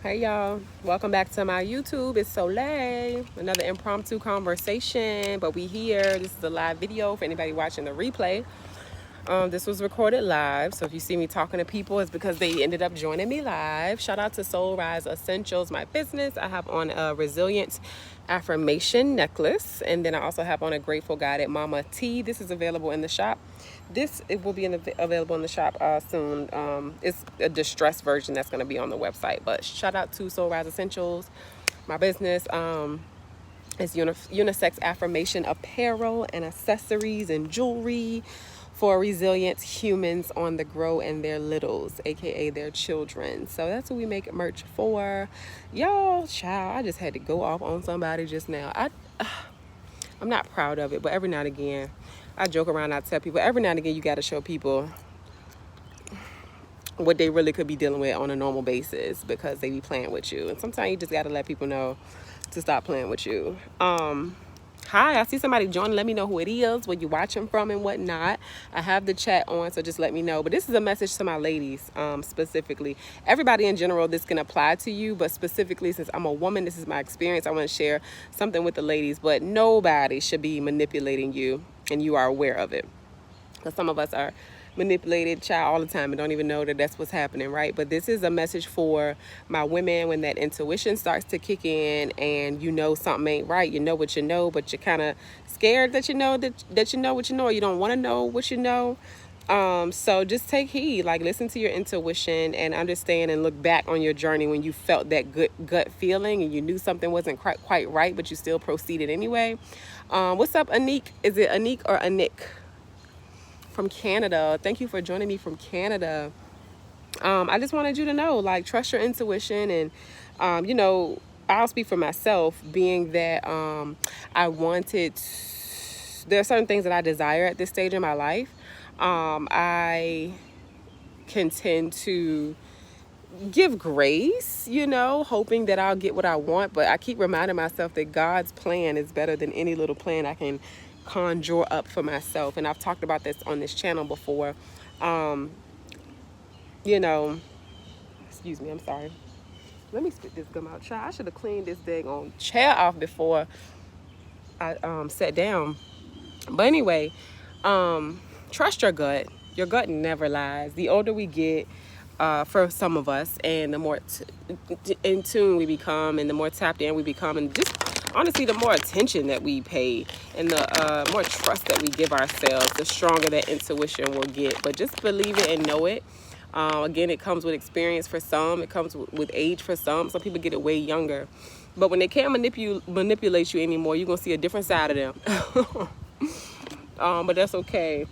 Hey y'all, welcome back to my YouTube. It's Soleil, another impromptu conversation, but we here. This is a live video for anybody watching the replay. This was recorded live, so if you see me talking to people, it's because they ended up joining me live. Shout out to Soul Rise Essentials, my business. I have on a resilient affirmation necklace, and then I also have on a Grateful Guided Mama tee. This is available in the shop. It will be available in the shop soon. It's a distressed version that's going to be on the website. But shout out to Soul Rise Essentials, my business. It's unisex affirmation apparel and accessories and jewelry for resilient humans on the grow and their littles, aka their children. So that's what we make merch for. Y'all, child, I just had to go off on somebody just now. I'm not proud of it, but every now and again, I joke around, I tell people, every now and again, you got to show people what they really could be dealing with on a normal basis because they be playing with you. And sometimes you just got to let people know to stop playing with you. Hi, I see somebody joining. Let me know who it is, where you're watching from and whatnot. I have the chat on, so just let me know. But this is a message to my ladies, specifically. Everybody in general, this can apply to you, but specifically since I'm a woman, this is my experience. I want to share something with the ladies, but nobody should be manipulating you, and you are aware of it. Because some of us are manipulated, child, all the time and don't even know that that's what's happening, right? But this is a message for my women when that intuition starts to kick in and you know something ain't right. You know what you know, but you're kind of scared that you know that you know what you know, or you don't want to know what you know. So just take heed, like listen to your intuition and understand and look back on your journey when you felt that good gut feeling and you knew something wasn't quite right, but you still proceeded anyway. What's up, Anik? Is it Anik or Anik? From Canada. Thank you for joining me from Canada. I just wanted you to know, like, trust your intuition. And I'll speak for myself, being that there are certain things that I desire at this stage in my life. I can tend to give grace, hoping that I'll get what I want, but I keep reminding myself that God's plan is better than any little plan I can conjure up for myself. And I've talked about this on this channel before. Excuse me, I'm sorry. Let me spit this gum out, child. I should have cleaned this daggone chair off before I sat down. But anyway, trust your gut. Your gut never lies. The older we get, for some of us, and the more in tune we become and the more tapped in we become, and just honestly the more attention that we pay and the more trust that we give ourselves, the stronger that intuition will get. But just believe it and know it. Again, it comes with experience for some. It comes with age for some. Some people get it way younger. But when they can't manipulate you anymore, you're going to see a different side of them. But that's okay.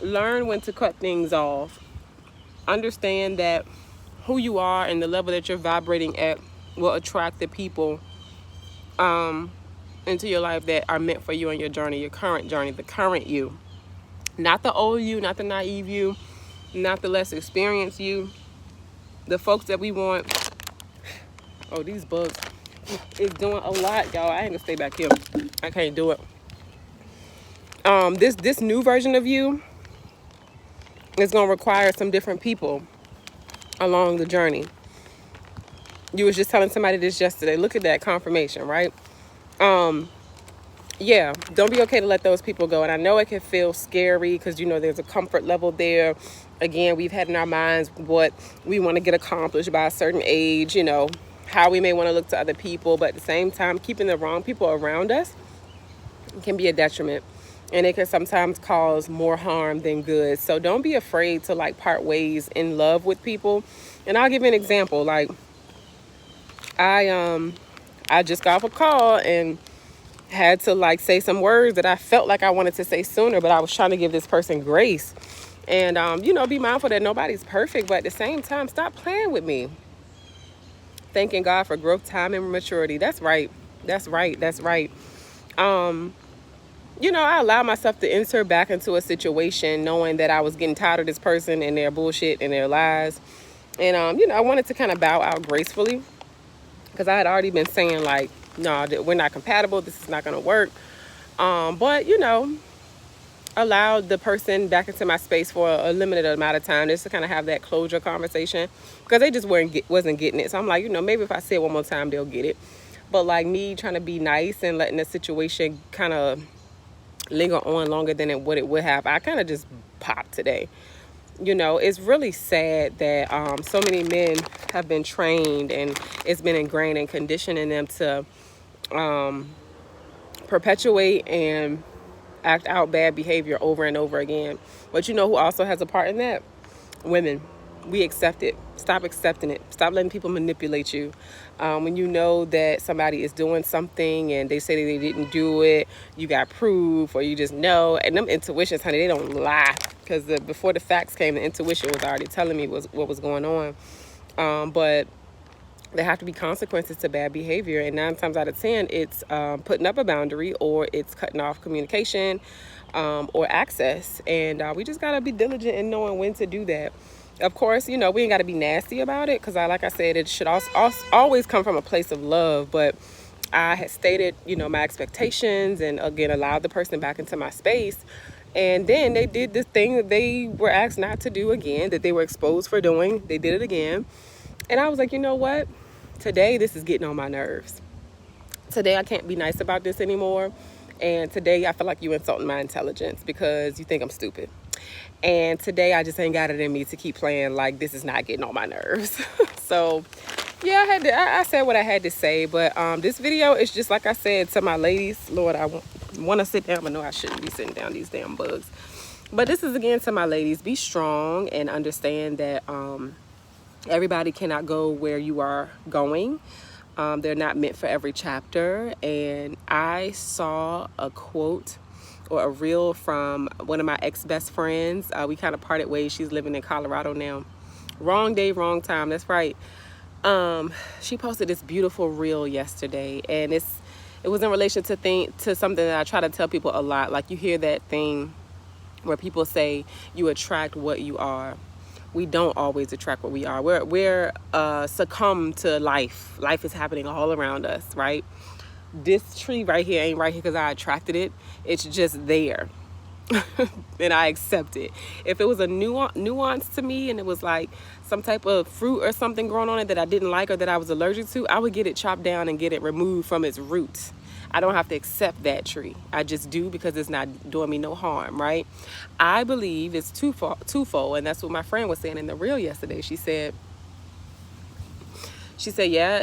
Learn when to cut things off. Understand that who you are and the level that you're vibrating at will attract the people into your life that are meant for you on your journey, your current journey, the current you. Not the old you, not the naive you, not the less experienced you. The folks that we want. Oh, these bugs is doing a lot, y'all. I ain't gonna stay back here. I can't do it. This new version of you is gonna require some different people along the journey. You was just telling somebody this yesterday. Look at that confirmation, right? Yeah, don't be okay to let those people go. And I know it can feel scary because, there's a comfort level there. Again, we've had in our minds what we want to get accomplished by a certain age, how we may want to look to other people. But at the same time, keeping the wrong people around us can be a detriment. And it can sometimes cause more harm than good. So don't be afraid to part ways in love with people. And I'll give you an example. Like, I just got off a call and had to say some words that I felt like I wanted to say sooner, but I was trying to give this person grace. And, be mindful that nobody's perfect, but at the same time, stop playing with me. Thanking God for growth, time, and maturity. That's right. That's right. That's right. I allowed myself to enter back into a situation knowing that I was getting tired of this person and their bullshit and their lies. And, I wanted to kind of bow out gracefully because I had already been saying no, we're not compatible. This is not going to work. But, allow the person back into my space for a limited amount of time just to kind of have that closure conversation, because they just wasn't getting it. So I'm like, maybe if I say it one more time, they'll get it. But like me trying to be nice and letting the situation kind of linger on longer than what it would have, I kind of just popped today. It's really sad that so many men have been trained and it's been ingrained and conditioned in them to perpetuate and act out bad behavior over and over again. But who also has a part in that? Women. We accept it. Stop accepting it. Stop letting people manipulate you. When you know that somebody is doing something and they say that they didn't do it, you got proof, or you just know. And them intuitions, honey, they don't lie. Because before the facts came, the intuition was already telling me what was going on. But there have to be consequences to bad behavior, and 9 times out of 10 it's putting up a boundary, or it's cutting off communication, or access. And we just got to be diligent in knowing when to do that. Of course, we ain't got to be nasty about it, because like I said, it should always come from a place of love. But I had stated my expectations, and again allowed the person back into my space. And then they did this thing that they were asked not to do again, that they were exposed for doing. They did it again. And I was like, you know what? Today, this is getting on my nerves. Today, I can't be nice about this anymore. And today, I feel like you insulting my intelligence because you think I'm stupid. And today, I just ain't got it in me to keep playing like this is not getting on my nerves. So, yeah, I said what I had to say. But this video is just like I said to my ladies. Lord, I want to sit down, but no, I shouldn't be sitting down, these damn bugs. But this is again to my ladies. Be strong and understand that everybody cannot go where you are going. They're not meant for every chapter. And I saw a quote or a reel from one of my ex-best friends. We kind of parted ways. She's living in Colorado now. Wrong day, wrong time. That's right. She posted this beautiful reel yesterday, and it was in relation to something that I try to tell people a lot. Like, you hear that thing where people say you attract what you are. We don't always attract what we are. We're succumb to life. Life is happening all around us, right? This tree right here ain't right here because I attracted it. It's just there. And I accept it. If it was a nuance to me, and it was like some type of fruit or something growing on it that I didn't like or that I was allergic to, I would get it chopped down and get it removed from its roots. I don't have to accept that tree. I just do, because it's not doing me no harm, right? I believe it's twofold, and that's what my friend was saying in the reel yesterday. She said, yeah,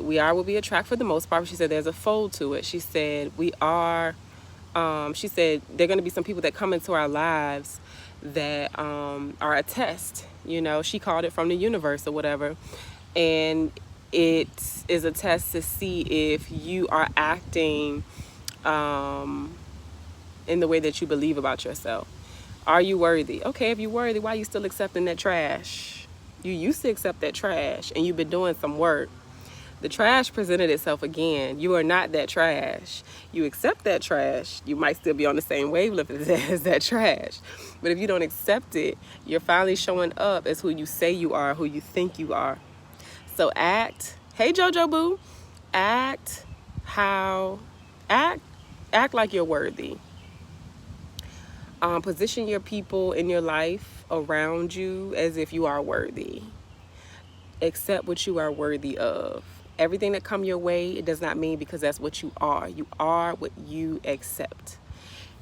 we are what we attract for the most part. She said there's a fold to it. She said she said there are going to be some people that come into our lives that are a test. She called it from the universe or whatever. And it is a test to see if you are acting in the way that you believe about yourself. Are you worthy? Okay, if you're worthy, why are you still accepting that trash? You used to accept that trash, and you've been doing some work. The trash presented itself again. You are not that trash. You accept that trash. You might still be on the same wavelength as that trash. But if you don't accept it, you're finally showing up as who you say you are, who you think you are. So act. Hey, JoJo Boo. Act like you're worthy. Position your people in your life around you as if you are worthy. Accept what you are worthy of. Everything that come your way, it does not mean because that's what you are. You are what you accept.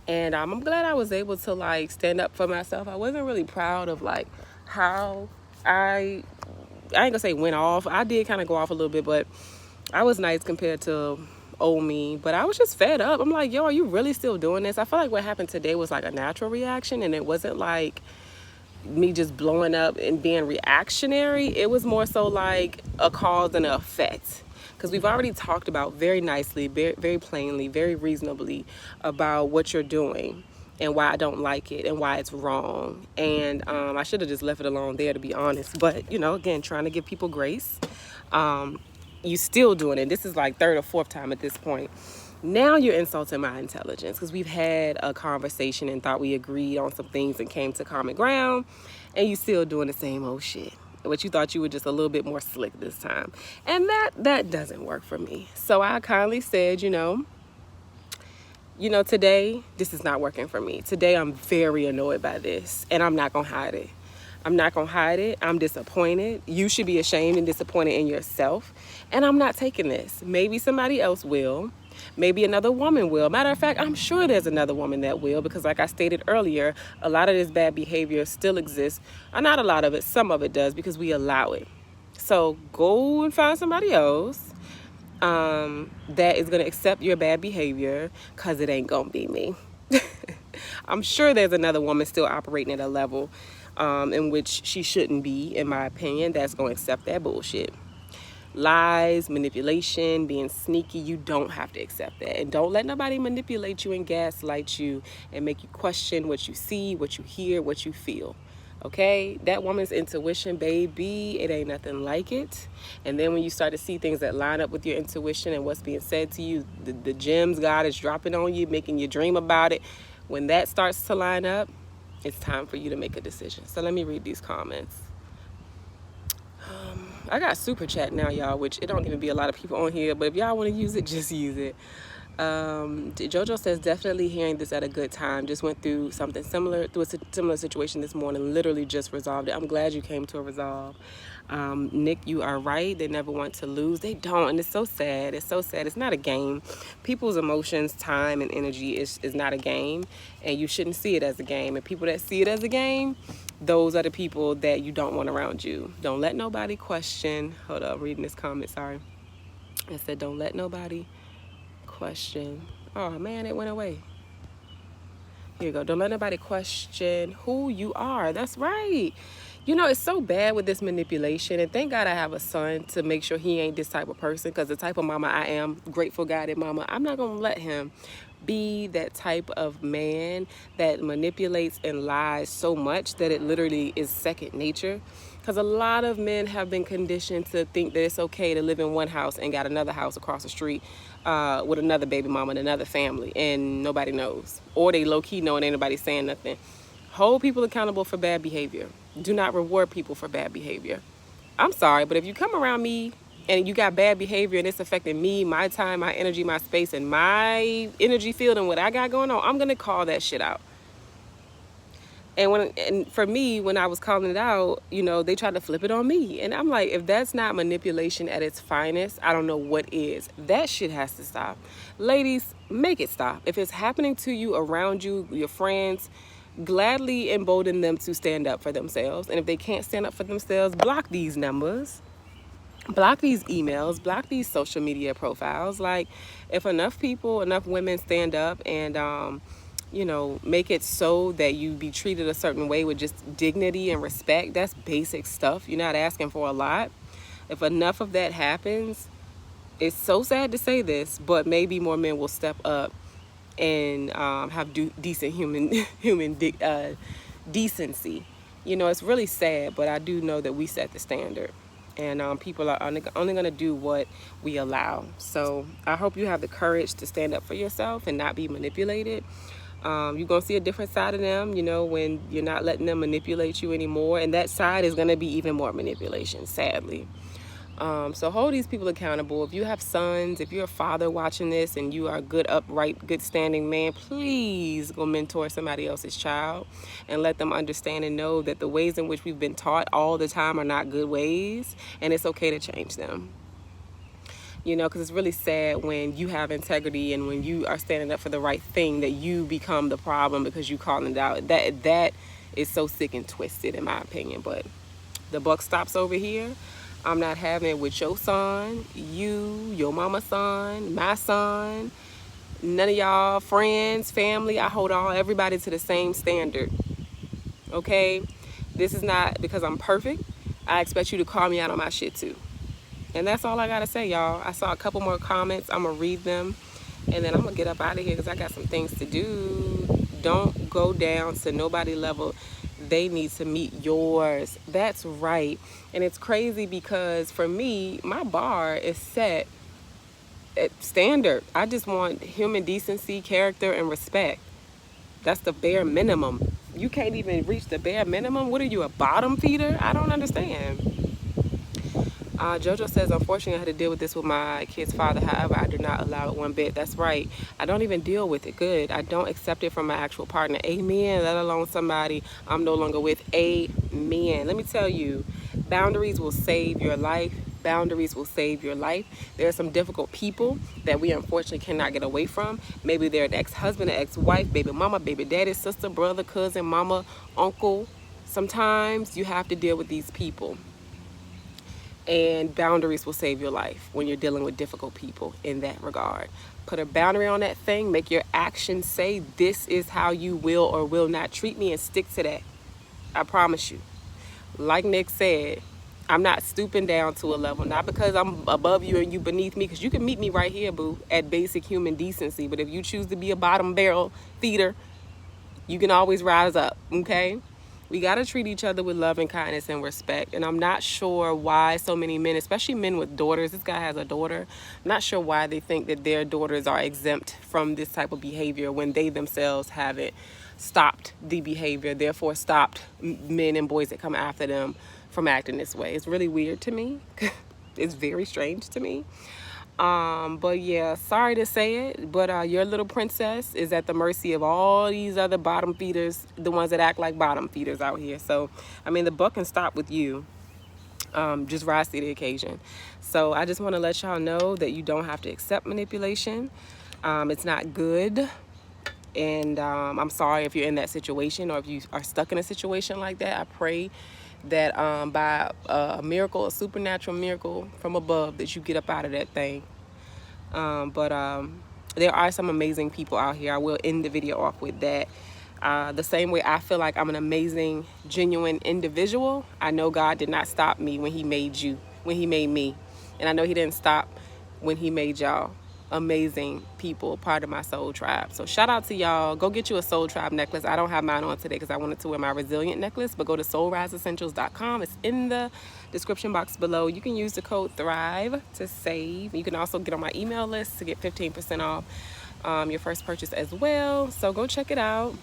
And I'm glad I was able to stand up for myself. I wasn't really proud of how I ain't gonna say went off. I did kind of go off a little bit, but I was nice compared to old me. But I was just fed up. I'm like, yo, are you really still doing this? I feel like what happened today was a natural reaction, and it wasn't like me just blowing up and being reactionary. It was more so like a cause and an effect, because we've already talked about very nicely, very, very plainly, very reasonably about what you're doing and why I don't like it and why it's wrong. And I should have just left it alone there, to be honest. But again, trying to give people grace. You still doing it. This is like 3rd or 4th time at this point. Now you're insulting my intelligence, because we've had a conversation and thought we agreed on some things and came to common ground, and you still doing the same old shit. But you thought you were just a little bit more slick this time. And that doesn't work for me. So I kindly said, you Today, this is not working for me. Today, I'm very annoyed by this, and I'm not going to hide it. I'm not going to hide it. I'm disappointed. You should be ashamed and disappointed in yourself, and I'm not taking this. Maybe somebody else will. Maybe another woman will. Matter of fact, I'm sure there's another woman that will, because like I stated earlier, a lot of this bad behavior still exists. Not a lot of it, some of it does, because we allow it. So go and find somebody else that is going to accept your bad behavior, because it ain't going to be me. I'm sure there's another woman still operating at a level in which she shouldn't be, in my opinion, that's going to accept that bullshit. Lies, manipulation, being sneaky, you don't have to accept that. And don't let nobody manipulate you and gaslight you and make you question what you see, what you hear, what you feel. Okay, that woman's intuition, baby, it ain't nothing like it. And then when you start to see things that line up with your intuition and what's being said to you, the gems God is dropping on you, making you dream about it, when that starts to line up, it's time for you to make a decision. So let me read these comments. I got super chat now, y'all, which it don't even be a lot of people on here, but if y'all want to use it, just use it. Jojo says, definitely hearing this at a good time. Just went through something similar, through a similar situation this morning. Literally just resolved it. I'm glad you came to a resolve. Nick, you are right. They never want to lose. They don't, and it's so sad. It's so sad. It's not a game. People's emotions, time, and energy is not a game, and you shouldn't see it as a game. And people that see it as a game, those are the people that you don't want around you. Don't let nobody question. Hold up, reading this comment. Sorry. It said, don't let nobody question. Oh man, it went away. Here you go. Don't let nobody question who you are. That's right. It's so bad with this manipulation, and thank God I have a son to make sure he ain't this type of person, because the type of mama I am, grateful guided mama, I'm not gonna let him be that type of man that manipulates and lies so much that it literally is second nature. Because a lot of men have been conditioned to think that it's okay to live in one house and got another house across the street with another baby mama and another family, and nobody knows. Or they low-key know and ain't nobody saying nothing. Hold people accountable for bad behavior. Do not reward people for bad behavior. I'm sorry, but if you come around me and you got bad behavior and it's affecting me, my time, my energy, my space, and my energy field and what I got going on, I'm going to call that shit out. And for me, when I was calling it out, they tried to flip it on me. And I'm like, if that's not manipulation at its finest, I don't know what is. That shit has to stop. Ladies, make it stop. If it's happening to you, around you, your friends, gladly embolden them to stand up for themselves. And if they can't stand up for themselves, block these numbers, block these emails, block these social media profiles. Like, if enough people, enough women stand up and make it so that you be treated a certain way with just dignity and respect, that's basic stuff. You're not asking for a lot. If enough of that happens, it's so sad to say this, but maybe more men will step up and have decent human decency. It's really sad, but I do know that we set the standard, and people are only going to do what we allow. So I hope you have the courage to stand up for yourself and not be manipulated. You're going to see a different side of them, when you're not letting them manipulate you anymore. And that side is going to be even more manipulation, sadly. So hold these people accountable. If you have sons, if you're a father watching this and you are a good, upright, good standing man, please go mentor somebody else's child and let them understand and know that the ways in which we've been taught all the time are not good ways, and it's okay to change them. Because it's really sad when you have integrity and when you are standing up for the right thing that you become the problem because you calling it out. That is so sick and twisted, in my opinion. But the buck stops over here. I'm not having it with your son, you, your mama's son, my son, none of y'all, friends, family. I hold everybody to the same standard. Okay? This is not because I'm perfect. I expect you to call me out on my shit too. And that's all I gotta say, y'all. I saw a couple more comments. I'm gonna read them, and then I'm gonna get up out of here because I got some things to do. Don't go down to nobody level. They need to meet yours. That's right. And it's crazy because for me, my bar is set at standard. I just want human decency, character, and respect. That's the bare minimum. You can't even reach the bare minimum. What are you, a bottom feeder? I don't understand. Jojo says, unfortunately, I had to deal with this with my kid's father. However, I do not allow it one bit. That's right. I don't even deal with it. Good. I don't accept it from my actual partner. Amen. Let alone somebody I'm no longer with. Amen. Let me tell you, boundaries will save your life. Boundaries will save your life. There are some difficult people that we unfortunately cannot get away from. Maybe they're an ex-husband, an ex-wife, baby mama, baby daddy, sister, brother, cousin, mama, uncle. Sometimes you have to deal with these people. And boundaries will save your life when you're dealing with difficult people in that regard. Put a boundary on that thing. Make your actions say, this is how you will or will not treat me, and stick to that. I promise you. Like Nick said, I'm not stooping down to a level, not because I'm above you and you beneath me, because you can meet me right here, boo, at basic human decency. But if you choose to be a bottom barrel feeder, you can always rise up, okay? We got to treat each other with love and kindness and respect. And I'm not sure why so many men, especially men with daughters, this guy has a daughter, I'm not sure why they think that their daughters are exempt from this type of behavior when they themselves haven't stopped the behavior, therefore stopped men and boys that come after them from acting this way. It's really weird to me. It's very strange to me. But yeah, sorry to say it, but your little princess is at the mercy of all these other bottom feeders, the ones that act like bottom feeders out here. So, I mean, the buck can stop with you. Just rise to the occasion. So I just want to let y'all know that you don't have to accept manipulation. It's not good. And I'm sorry if you're in that situation, or if you are stuck in a situation like that. I pray that by a miracle, a supernatural miracle from above, that you get up out of that thing. But there are some amazing people out here. I will end the video off with that. The same way I feel like I'm an amazing, genuine individual, I know God did not stop me when he made you, when he made me. And I know he didn't stop when he made y'all. Amazing people, part of my soul tribe. So shout out to y'all. Go get you a soul tribe necklace. I don't have mine on today because I wanted to wear my resilient necklace, but go to soulriseessentials.com. It's in the description box below. You can use the code THRIVE to save. You can also get on my email list to get 15% off your first purchase as well. So go check it out.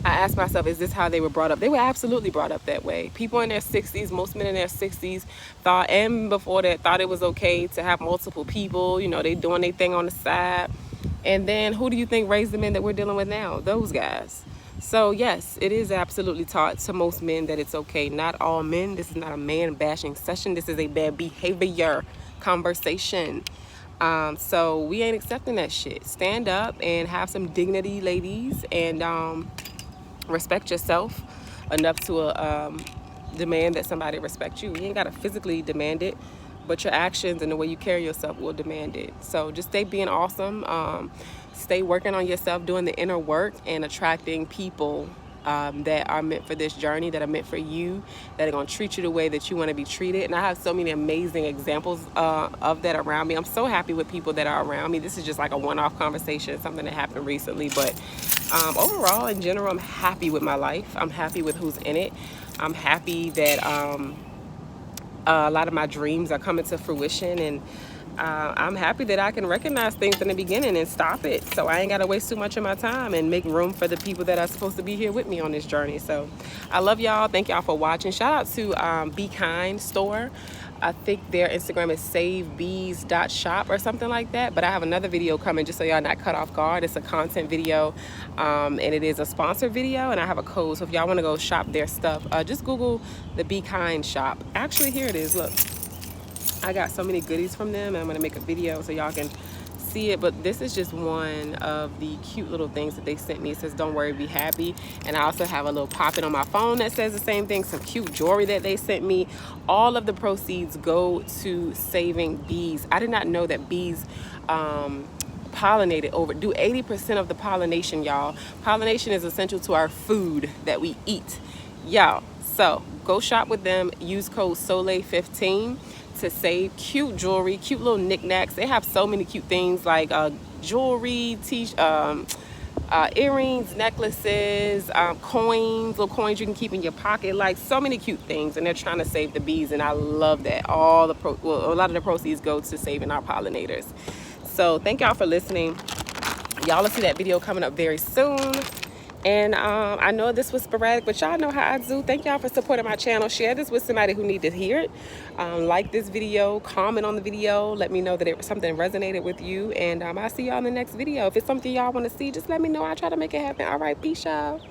I asked myself, is this how they were brought up? They were absolutely brought up that way. People in their 60s, most men in their 60s thought, and before that, thought it was okay to have multiple people. You know, they doing their thing on the side. And then who do you think raised the men that we're dealing with now? Those guys. So yes, it is absolutely taught to most men that it's okay. Not all men. This is not a man bashing session. This is a bad behavior conversation. So we ain't accepting that shit. Stand up and have some dignity, ladies, and respect yourself enough to demand that somebody respect you. You ain't gotta physically demand it, but your actions and the way you carry yourself will demand it. So just stay being awesome. Stay working on yourself, doing the inner work, and attracting people that are meant for this journey, that are meant for you, that are going to treat you the way that you want to be treated. And I have so many amazing examples of that around me. I'm so happy with people that are around me. This is just like a one-off conversation, something that happened recently. But overall, in general, I'm happy with my life. I'm happy with who's in it. I'm happy that a lot of my dreams are coming to fruition, and I'm happy that I can recognize things in the beginning and stop it, so I ain't got to waste too much of my time and make room for the people that are supposed to be here with me on this journey. So I love y'all. Thank y'all for watching. Shout out to Be Kind store. I think their Instagram is savebees.shop or something like that, but I have another video coming just so y'all not cut off guard. It's a content video, and it is a sponsored video, and I have a code, so if y'all want to go shop their stuff, just Google the Be Kind shop. Actually, here it is. Look, I got so many goodies from them, and I'm going to make a video so y'all can see it, but this is just one of the cute little things that they sent me. It says, don't worry, be happy. And I also have a little pop-it on my phone that says the same thing, some cute jewelry that they sent me. All of the proceeds go to saving bees. I did not know that bees pollinated do 80% of the pollination, y'all. Pollination is essential to our food that we eat, y'all. So go shop with them. Use code SOLEIL15 to save. Cute jewelry, cute little knickknacks. They have so many cute things like jewelry, earrings, necklaces, coins, little coins you can keep in your pocket, like so many cute things. And they're trying to save the bees, and I love that. A lot of the proceeds go to saving our pollinators. So thank y'all for listening. Y'all will see that video coming up very soon. And I know this was sporadic, but y'all know how I do. Thank y'all for supporting my channel. Share this with somebody who needs to hear it. Like this video, comment on the video, let me know that something resonated with you, and I'll see y'all in the next video. If it's something y'all want to see, just let me know. I'll try to make it happen. All right, peace, y'all.